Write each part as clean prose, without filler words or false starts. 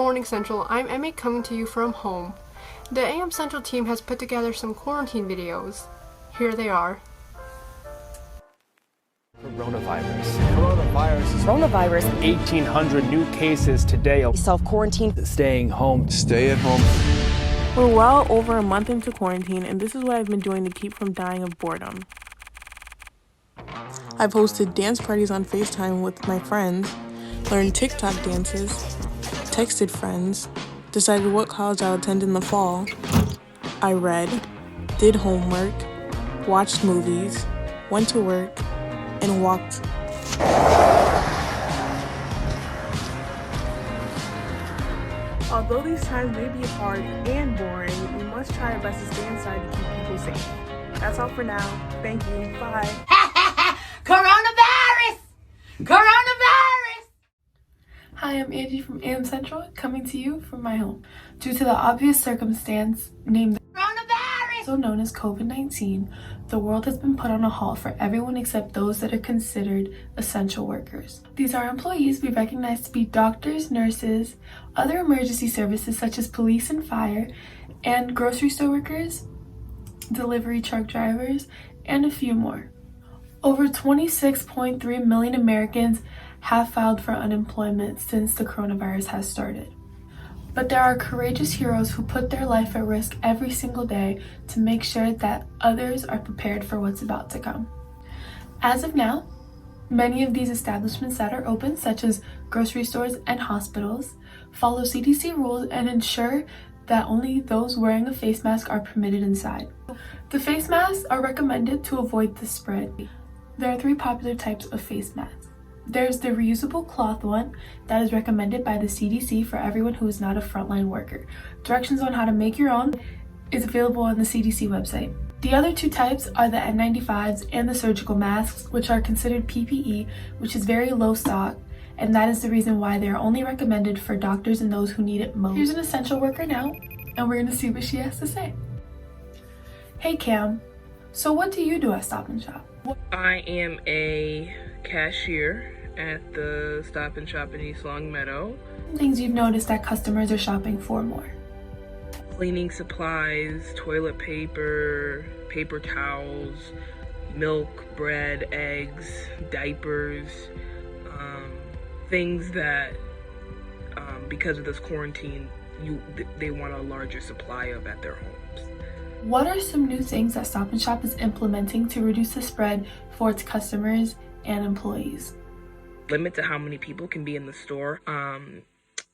morning, Central. I'm Emmy coming to you from home. The AM Central team has put together some quarantine videos. Here they are. Coronavirus. 1,800 new cases today. Self-quarantine. Staying home. Stay at home. We're well over a month into quarantine, and this is what I've been doing to keep from dying of boredom. I've hosted dance parties on FaceTime with my friends, learned TikTok dances, texted friends, decided what college I'll attend in the fall. I read, did homework, watched movies, went to work, and walked. Although these times may be hard and boring, we must try our best to stay inside to keep people safe. That's all for now. Thank you. Bye. Coronavirus! Coronavirus! Hi, I'm Angie from AM Central, coming to you from my home. Due to the obvious circumstance named Coronavirus! also known as COVID-19, the world has been put on a halt for everyone except those that are considered essential workers. These are employees we recognize to be doctors, nurses, other emergency services such as police and fire, and grocery store workers, delivery truck drivers, and a few more. Over 26.3 million Americans have filed for unemployment since the coronavirus has started. But there are courageous heroes who put their life at risk every single day to make sure that others are prepared for what's about to come. As of now, many of these establishments that are open, such as grocery stores and hospitals, follow CDC rules and ensure that only those wearing a face mask are permitted inside. The face masks are recommended to avoid the spread. There are three popular types of face masks. There's the reusable cloth one that is recommended by the CDC for everyone who is not a frontline worker. Directions on how to make your own is available on the CDC website. The other two types are the N95s and the surgical masks, which are considered PPE, which is very low stock, and that is the reason why they are only recommended for doctors and those who need it most. Here's an essential worker now, and we're gonna see what she has to say. Hey Cam, so what do you do at Stop and Shop? I am a cashier at the Stop and Shop in East Longmeadow. Things you've noticed that customers are shopping for more. Cleaning supplies, toilet paper, paper towels, milk, bread, eggs, diapers, things that because of this quarantine they want a larger supply of at their homes. What are some new things that Stop and Shop is implementing to reduce the spread for its customers and employees? Limit to how many people can be in the store.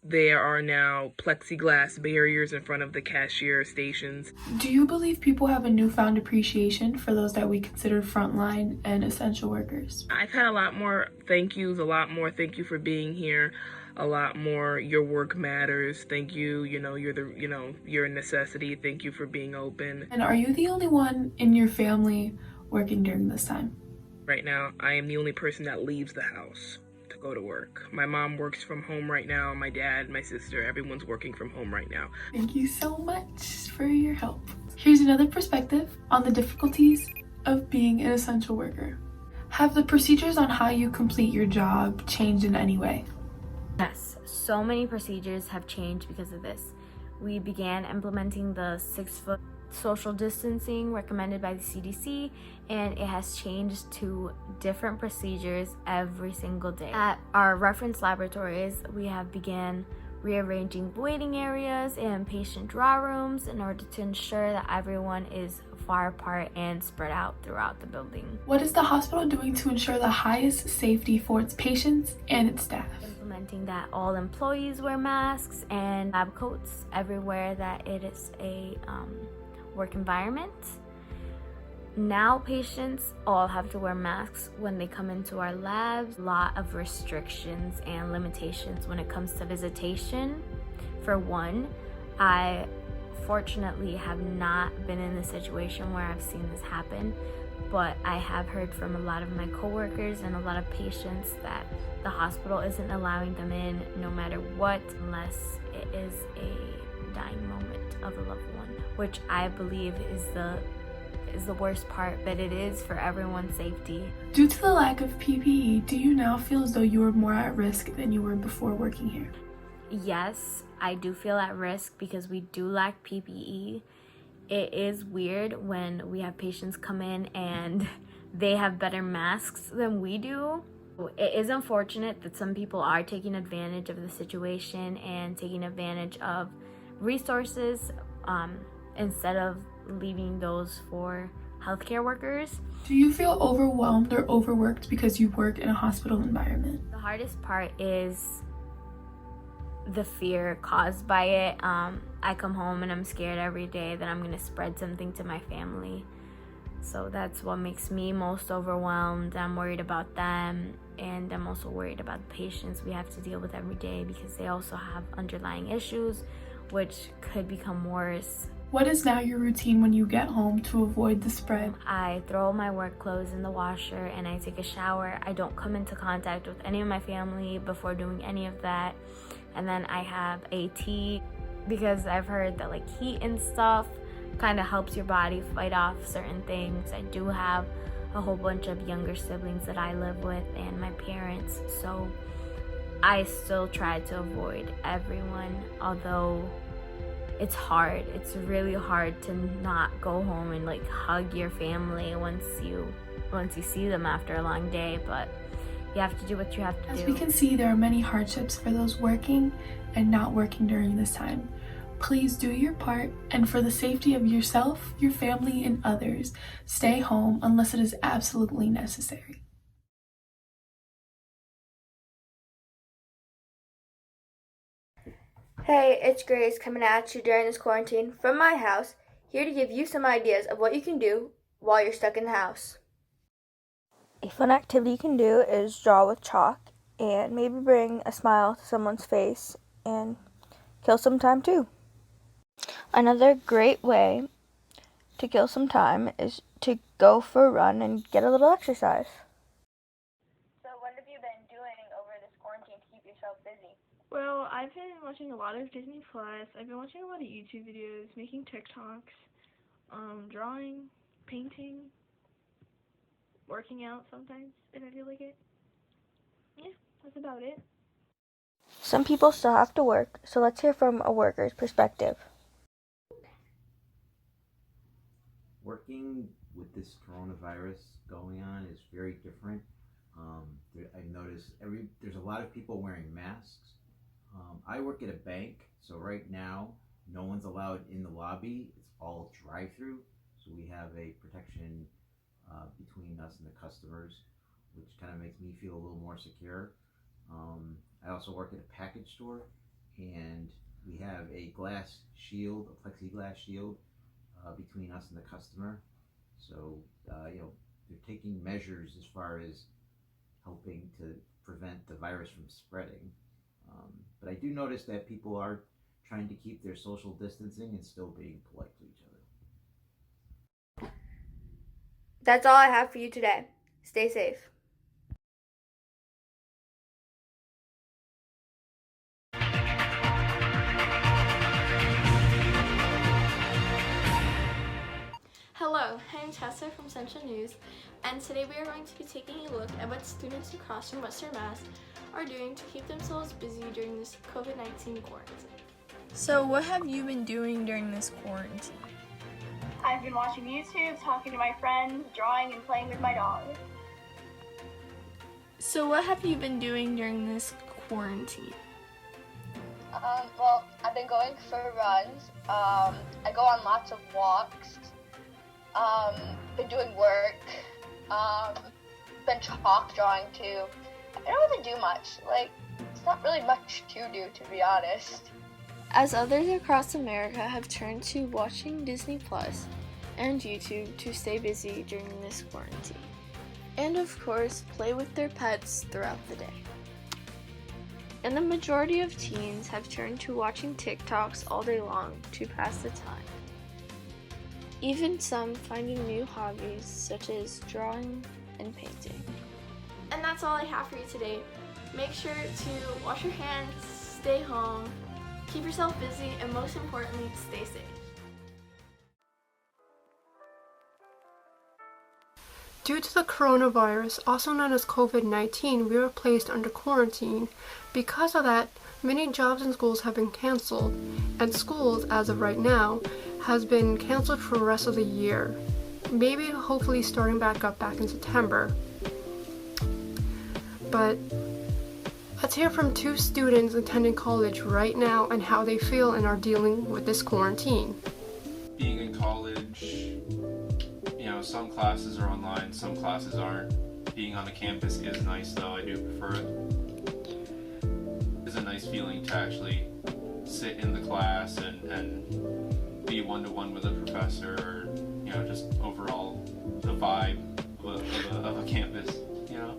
There are now plexiglass barriers in front of the cashier stations. Do you believe people have a newfound appreciation for those that we consider frontline and essential workers? I've had a lot more thank yous, a lot more thank you for being here, a lot more your work matters, thank you, you're a necessity, thank you for being open. And are you the only one in your family working during this time? Right now, I am the only person that leaves the house to go to work. My mom works from home right now, my dad, my sister, everyone's working from home right now. Thank you so much for your help. Here's another perspective on the difficulties of being an essential worker. Have the procedures on how you complete your job changed in any way? Yes, so many procedures have changed because of this. We began implementing the 6-foot social distancing recommended by the CDC, and it has changed to different procedures every single day. At our reference laboratories, we have began rearranging waiting areas and patient draw rooms in order to ensure that everyone is far apart and spread out throughout the building. What is the hospital doing to ensure the highest safety for its patients and its staff? Implementing that all employees wear masks and lab coats everywhere that it is a work environment. Now patients all have to wear masks when they come into our labs. A lot of restrictions and limitations when it comes to visitation. For one, I fortunately have not been in a situation where I've seen this happen, but I have heard from a lot of my coworkers and a lot of patients that the hospital isn't allowing them in no matter what, unless it is a dying moment of a loved one, which I believe is the worst part, but it is for everyone's safety. Due to the lack of PPE, do you now feel as though you are more at risk than you were before working here? yes, I do feel at risk because we do lack PPE. It is weird when we have patients come in and they have better masks than we do. It is unfortunate that some people are taking advantage of the situation and taking advantage of resources instead of leaving those for healthcare workers. Do you feel overwhelmed or overworked because you work in a hospital environment? The hardest part is the fear caused by it. I come home and I'm scared every day that I'm gonna spread something to my family. So that's what makes me most overwhelmed. I'm worried about them, and I'm also worried about the patients we have to deal with every day because they also have underlying issues which could become worse. What is now your routine when you get home to avoid the spread? I throw my work clothes in the washer and I take a shower. I don't come into contact with any of my family before doing any of that. And then I have a tea because I've heard that like heat and stuff kind of helps your body fight off certain things. I do have a whole bunch of younger siblings that I live with and my parents, so I still try to avoid everyone, although it's hard. It's really hard to not go home and like hug your family once you see them after a long day, but you have to do what you have to do. As we can see, there are many hardships for those working and not working during this time. Please do your part, and for the safety of yourself, your family, and others, stay home unless it is absolutely necessary. Hey, it's Grace coming at you during this quarantine from my house, here to give you some ideas of what you can do while you're stuck in the house. A fun activity you can do is draw with chalk and maybe bring a smile to someone's face and kill some time too. Another great way to kill some time is to go for a run and get a little exercise. So what have you been doing over this quarantine to keep yourself busy? Well, I've been watching a lot of Disney Plus. I've been watching a lot of YouTube videos, making TikToks, drawing, painting, working out sometimes if I feel like it. Yeah, that's about it. Some people still have to work, so let's hear from a worker's perspective. Working with this coronavirus going on is very different. I've noticed there's a lot of people wearing masks. I work at a bank, so right now no one's allowed in the lobby. It's all drive-through, so we have a protection between us and the customers, which kind of makes me feel a little more secure. I also work at a package store, and we have a glass shield, a plexiglass shield, between us and the customer. So, they're taking measures as far as helping to prevent the virus from spreading. But I do notice that people are trying to keep their social distancing and still being polite to each other. That's all I have for you today. Stay safe. Hello, I'm Tessa from Central News, and today we are going to be taking a look at what students across from Western Mass are doing to keep themselves busy during this COVID-19 quarantine. So what have you been doing during this quarantine? I've been watching YouTube, talking to my friends, drawing, and playing with my dog. So what have you been doing during this quarantine? Well, I've been going for runs. I go on lots of walks. Been doing work. Been chalk drawing too. I don't really do much. It's not really much to do, to be honest. As others across America have turned to watching Disney Plus and YouTube to stay busy during this quarantine. And of course, play with their pets throughout the day. And the majority of teens have turned to watching TikToks all day long to pass the time. Even some finding new hobbies such as drawing and painting. And that's all I have for you today. Make sure to wash your hands, stay home, keep yourself busy, and most importantly, stay safe. Due to the coronavirus, also known as COVID-19, we were placed under quarantine. Because of that, Many jobs and schools have been canceled, and schools, as of right now, has been canceled for the rest of the year. Maybe hopefully starting back up back in September. But let's hear from 2 students attending college right now and how they feel and are dealing with this quarantine. Being in college, you know, some classes are online, some classes aren't. Being on the campus is nice though, I do prefer it. It's a nice feeling to actually sit in the class and be one-to-one with a professor, or, you know, just overall the vibe of a campus, you know?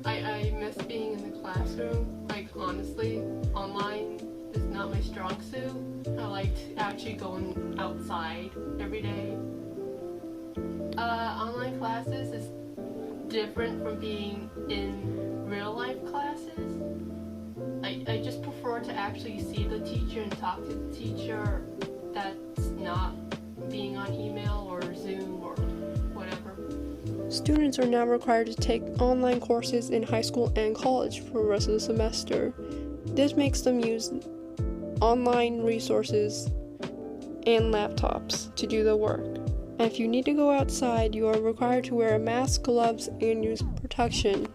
I miss being in the classroom. Like, honestly, online is not my strong suit. I liked actually going outside every day. Online classes is different from being in real life classes. I just prefer to actually see the teacher and talk to the teacher. That's not being on email or Zoom or whatever. Students are now required to take online courses in high school and college for the rest of the semester. This makes them use online resources and laptops to do the work. And if you need to go outside, you are required to wear a mask, gloves, and use protection.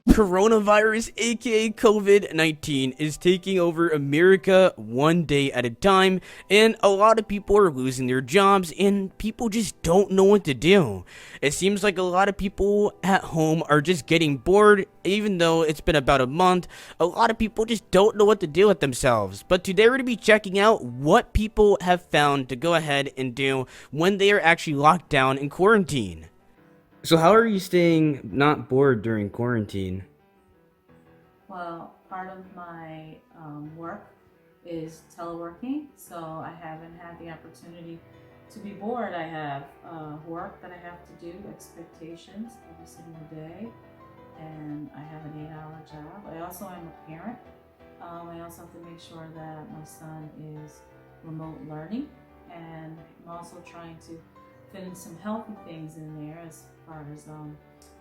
Coronavirus, aka COVID-19, is taking over America one day at a time, and a lot of people are losing their jobs, and people just don't know what to do. It seems like a lot of people at home are just getting bored, even though it's been about a month. A lot of people just don't know what to do with themselves. But today we're going to be checking out what people have found to go ahead and do when they are actually locked down in quarantine. So how are you staying not bored during quarantine? Well, part of my work is teleworking, so I haven't had the opportunity to be bored. I have work that I have to do, expectations every single day, and I have an 8-hour job. I also am a parent. I also have to make sure that my son is remote learning, and I'm also trying to fit in some healthy things in there as far as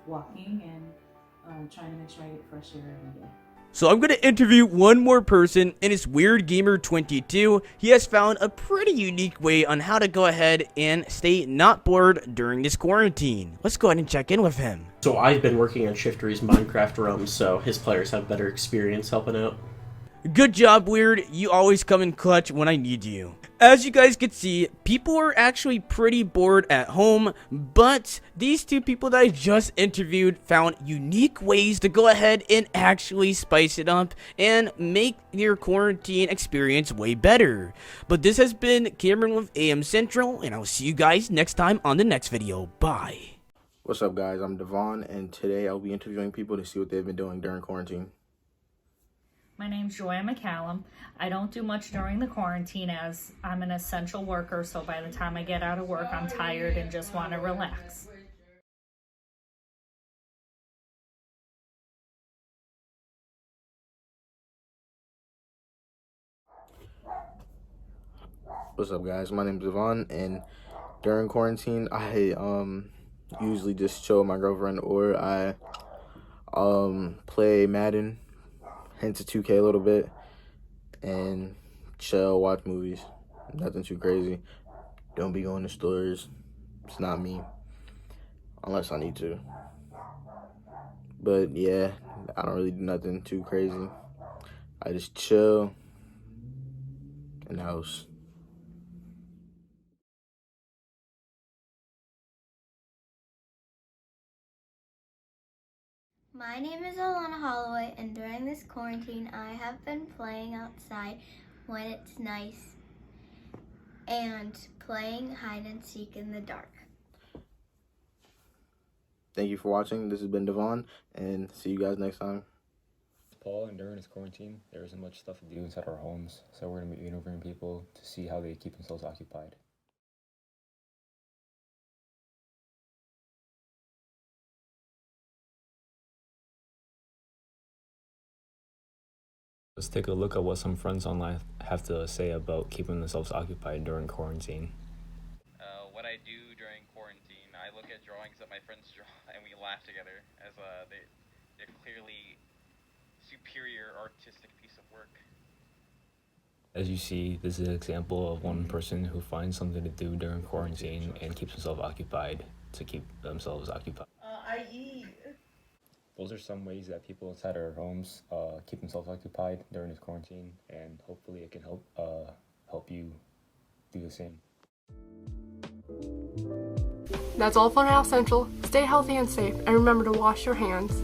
walking and trying to make sure I get fresh air every day. So I'm going to interview one more person, and it's Weird Gamer 22. He has found a pretty unique way on how to go ahead and stay not bored during this quarantine. Let's go ahead and check in with him. So I've been working on Shiftery's Minecraft realm, so his players have better experience helping out. Good job, Weird. You always come in clutch when I need you. As you guys can see, people are actually pretty bored at home, but these 2 people that I just interviewed found unique ways to go ahead and actually spice it up and make your quarantine experience way better. But this has been Cameron with AM Central, and I'll see you guys next time on the next video. Bye. What's up, guys? I'm Devon, and today I'll be interviewing people to see what they've been doing during quarantine. My name's Joanne McCallum. I don't do much during the quarantine as I'm an essential worker, so by the time I get out of work, I'm tired and just want to relax. What's up, guys? My name's Devon, and during quarantine, I usually just chill with my girlfriend, or I play Madden, hence a 2K a little bit, and chill, watch movies. Nothing too crazy. Don't be going to stores. It's not me, unless I need to. But yeah, I don't really do nothing too crazy. I just chill in the house. My name is Alana Holloway, and during this quarantine, I have been playing outside when it's nice and playing hide and seek in the dark. Thank you for watching. This has been Devon, and see you guys next time. Paul, and during this quarantine, there isn't much stuff to do inside our homes, so we're going to be interviewing people to see how they keep themselves occupied. Let's take a look at what some friends online have to say about keeping themselves occupied during quarantine. What I do during quarantine, I look at drawings that my friends draw and we laugh together as they're clearly artistic piece of work. As you see, this is an example of one person who finds something to do during quarantine and keeps himself occupied to keep themselves occupied. Those are some ways that people inside our homes keep themselves occupied during this quarantine, and hopefully it can help you do the same. That's all for now, Central. Stay healthy and safe, and remember to wash your hands.